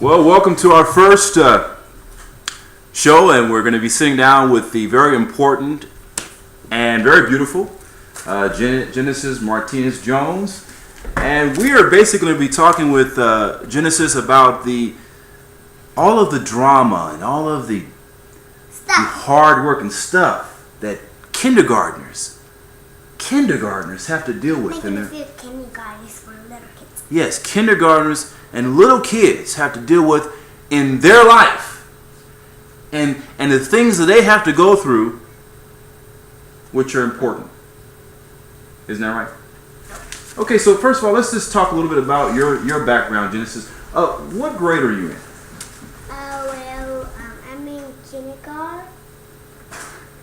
Well, welcome to our first show, and we're going to be sitting down with the very important and very beautiful Genesis Martinez Jones, and we are basically going to be talking with Genesis about all of the drama and all of the hard work and stuff that kindergartners have to deal with. Kindergartners for little kids. Yes, kindergartners and little kids have to deal with in their life, and the things that they have to go through, which are important. Isn't that right? Okay, so first of all, let's just talk a little bit about your background, Genesis. What grade are you in? I'm in kindergarten.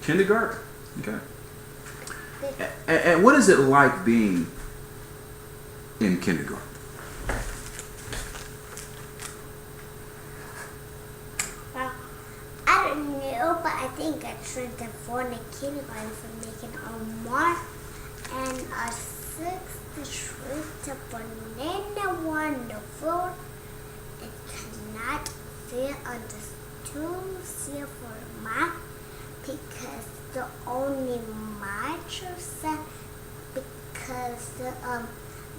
Kindergarten? Okay. And what is it like being in kindergarten? Well, I don't know, but I think I trained them for the kindergarten for making a mark and a 6 trip to banana on the floor. It cannot fit on the stool seal for math because the only match set because the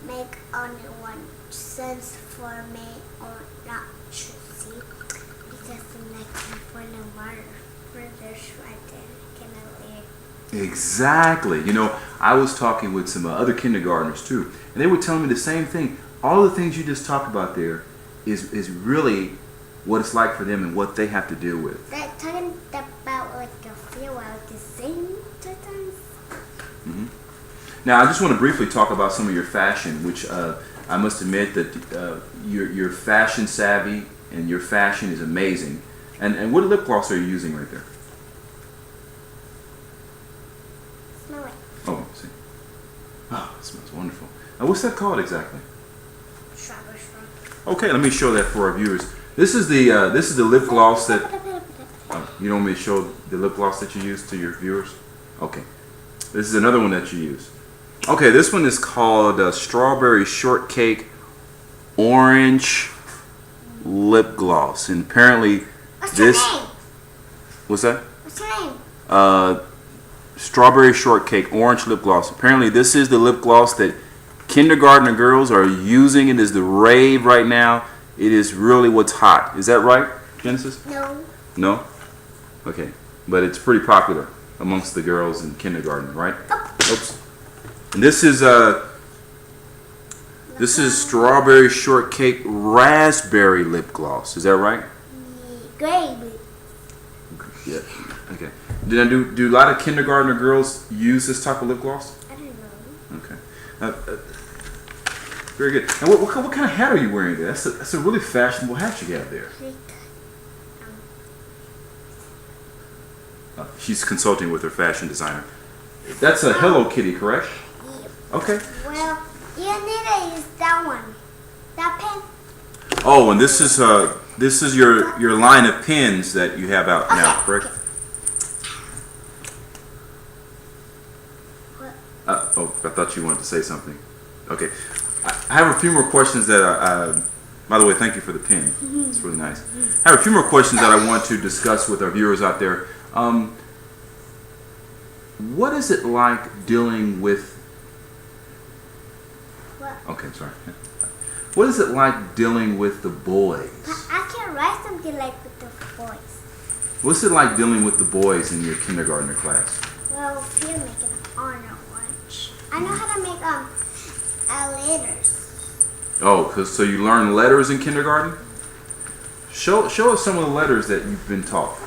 make only one sense for me or not to see because the next for the water for the right there can I leave. Exactly. You know, I was talking with some other kindergartners too, and they were telling me the same thing. All the things you just talked about there is really what it's like for them and what they have to deal with. They're talking about like a feel like the same times. Mm-hmm. Now, I just want to briefly talk about some of your fashion, which I must admit that you're fashion savvy and your fashion is amazing. And what lip gloss are you using right there? Smell it. Oh, see. Oh, it smells wonderful. Now, what's that called exactly? Strawberry strong. Okay, let me show that for our viewers. This is the lip gloss that. You don't want me to show the lip gloss that you use to your viewers? Okay. This is another one that you use. Okay, this one is called Strawberry Shortcake Orange Lip Gloss, and apparently What's this. your name? What's that? What's your name? Strawberry Shortcake Orange Lip Gloss. Apparently, this is the lip gloss that kindergartner girls are using. It is the rave right now. It is really what's hot. Is that right, Genesis? No. No? Okay. But it's pretty popular amongst the girls in kindergarten, right? Oops. And this is Strawberry Shortcake Raspberry Lip Gloss. Is that right? Great. Yeah. Okay. Do a lot of kindergartner girls use this type of lip gloss? I don't know. Okay. Very good. And what kind of hat are you wearing there? That's a really fashionable hat you have there. She's consulting with her fashion designer. That's a Hello Kitty, correct? Yeah. Okay. Well, you need to use that one. That pen. Oh, and this is your line of pens that you have out now, correct? Oh, I thought you wanted to say something. Okay. I have a few more questions that by the way, thank you for the pen. It's really nice. I have a few more questions that I want to discuss with our viewers out there. What is it like dealing with... What? Okay, sorry. What is it like dealing with the boys? I can write something like with the boys. What's it like dealing with the boys in your kindergartner class? Well, if you're making an honor lunch. I know how to make letters. Oh, so you learn letters in kindergarten? Show us some of the letters that you've been taught.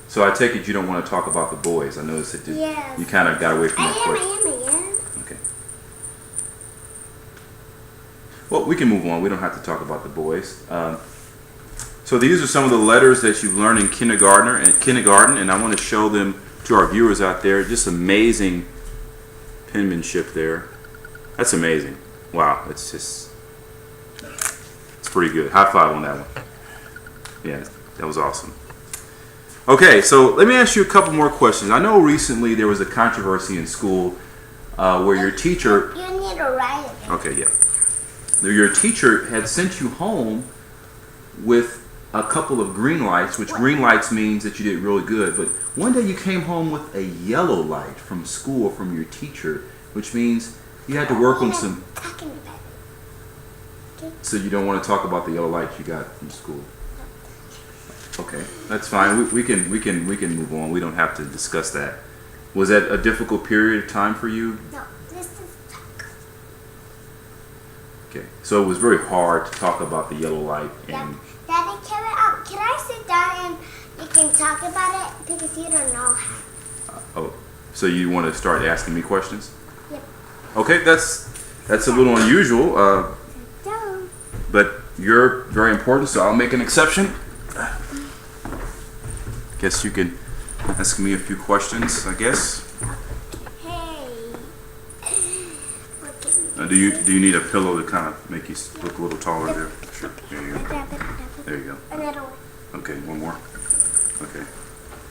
So I take it you don't want to talk about the boys. I noticed that Yes. you kind of got away from that question. I am. Okay. Well, we can move on. We don't have to talk about the boys. So these are some of the letters that you've learned in kindergarten, and I want to show them to our viewers out there. Just amazing penmanship there. That's amazing. Wow, it's pretty good. High five on that one. Yeah, that was awesome. Okay, so let me ask you a couple more questions. I know recently there was a controversy in school where your teacher. You need to write it. Okay, yeah. Your teacher had sent you home with a couple of green lights, which green lights means that you did really good. But one day you came home with a yellow light from school from your teacher, which means you had to work on some. Talking about it. So you don't want to talk about the yellow light you got from school. Okay, that's fine. We can move on. We don't have to discuss that. Was that a difficult period of time for you? No, this is talk. Okay, so it was very hard to talk about the yellow light and. Daddy, can I sit down and you can talk about it because you don't know how. Oh, so you want to start asking me questions? Yep. Okay, that's a little unusual, Don't. but you're very important, so I'll make an exception. Guess you can ask me a few questions, I guess. Hey. Look at me. Do you need a pillow to kind of make you look a little taller there? Sure. There you go. Grab it. There you go. Another one. Okay, one more. Okay.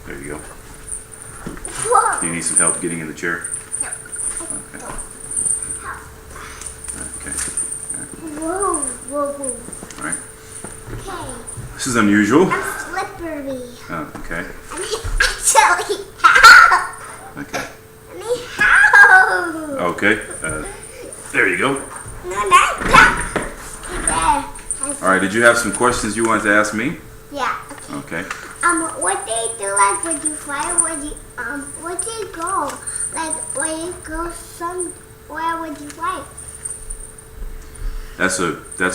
There you go. Whoa. Do you need some help getting in the chair? No. Okay. Okay. Whoa, whoa, whoa. All right. Okay. This is unusual. I'm slippery. Oh, okay. I need actually help. Okay. I need help. Okay. There you go. No, not that. There. All right. Did you have some questions you wanted to ask me? Yeah. Okay. What do you do like when you fly? When you where do you go? Like when you go somewhere would you fly? That's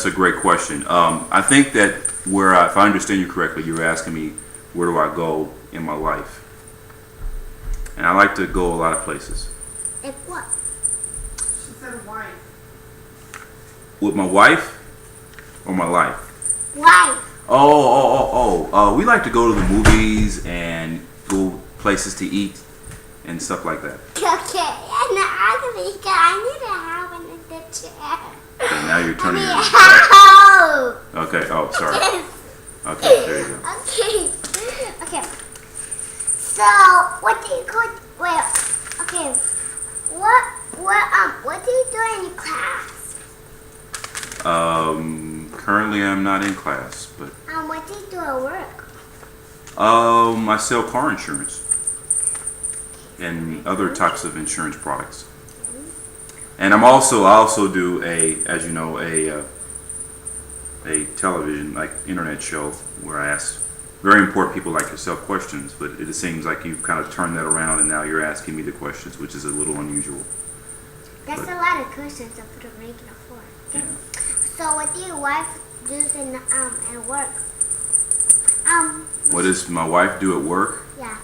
a great question. I think that if I understand you correctly, you were asking me where do I go in my life, and I like to go a lot of places. Like what? She said wife. With my wife or my life? Why? We like to go to the movies and go places to eat and stuff like that. Okay, and I need to have in the chair. Okay, now you're turning your. Help! Okay. Oh, sorry. Okay, there you go. Okay. Okay. So, what do you go? Well, okay. What do you do in class? Currently I'm not in class, but What do you do at work? I sell car insurance and other types of insurance products. And I also do as you know, a television, like internet show where I ask very important people like yourself questions, but it seems like you've kind of turned that around and now you're asking me the questions, which is a little unusual. That's a lot of questions to put a regular for. Okay. Yeah. So what do your wife do in at work? What does my wife do at work? Yeah.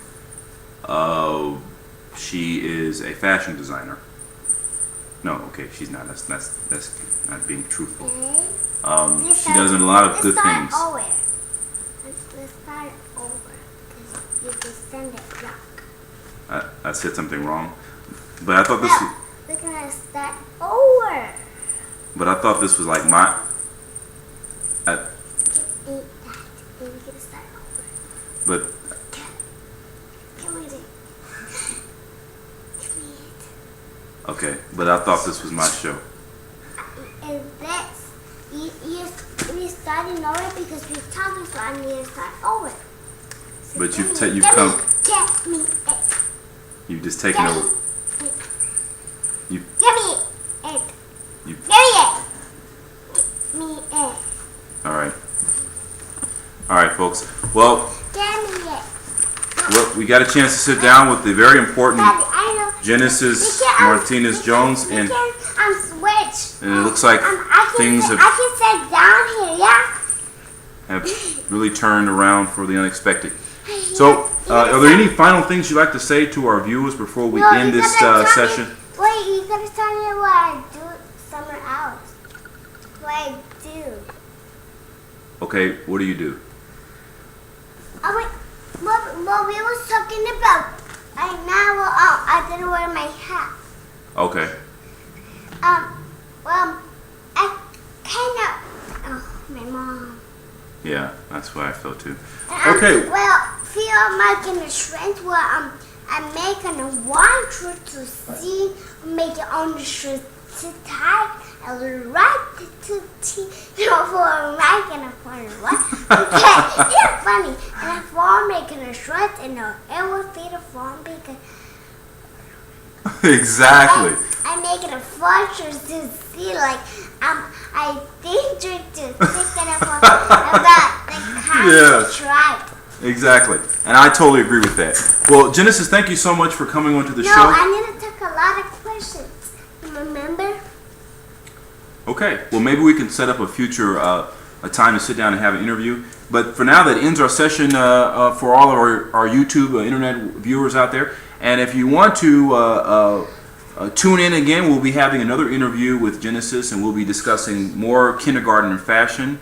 She is a fashion designer. No, okay, she's not. That's not being truthful. Okay. She does a lot of good things. Let's start over because you just send it wrong. I said something wrong, but I thought this. No, we're gonna start over. But I thought this was like my. Eat that. Then we're gonna start over. But Come with it. Come with it. okay, but I thought this was my show. And that's we starting over because we're talking, so I need to start over. So But you've give me come. Get me it. You've just taken Give me over. it. You Give me it. you. Give me it. Give me it. All right. All right, folks. Well, Give me it. we got a chance to sit down with the very important Daddy, I know. Genesis We can, Martinez Jones, we and can, switch. it looks like I things can have sit down here, yeah? really turned around for the unexpected. So, are there any final things you'd like to say to our viewers before we No, end you this gotta tell me- session? Wait, you gotta tell me what I do somewhere else. What I do. Okay, what do you do? Oh wait, what we was talking about. I didn't wear my hat. Okay. I kind of. Oh, my mom. Yeah, that's what I felt too. Um, Okay. Well, feel making a shirt where I'm making a one shirt to see, making on the shirt to tie, and right to T, for making a funny what? Okay, it's funny. And for making a shirt, and it will be the fun because Exactly. I'm making a fortress to see, like, I think you're just thinking about the kind Yeah. of tribe. Exactly. And I totally agree with that. Well, Genesis, thank you so much for coming onto the No, show. I need to take a lot of questions. Remember? Okay. Well, maybe we can set up a future a time to sit down and have an interview. But for now, that ends our session for all of our YouTube internet viewers out there. And if you want to tune in again, we'll be having another interview with Genesis, and we'll be discussing more kindergarten and fashion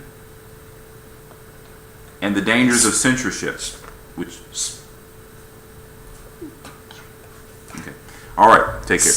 and the dangers of censorship. Which, okay. All right. Take care.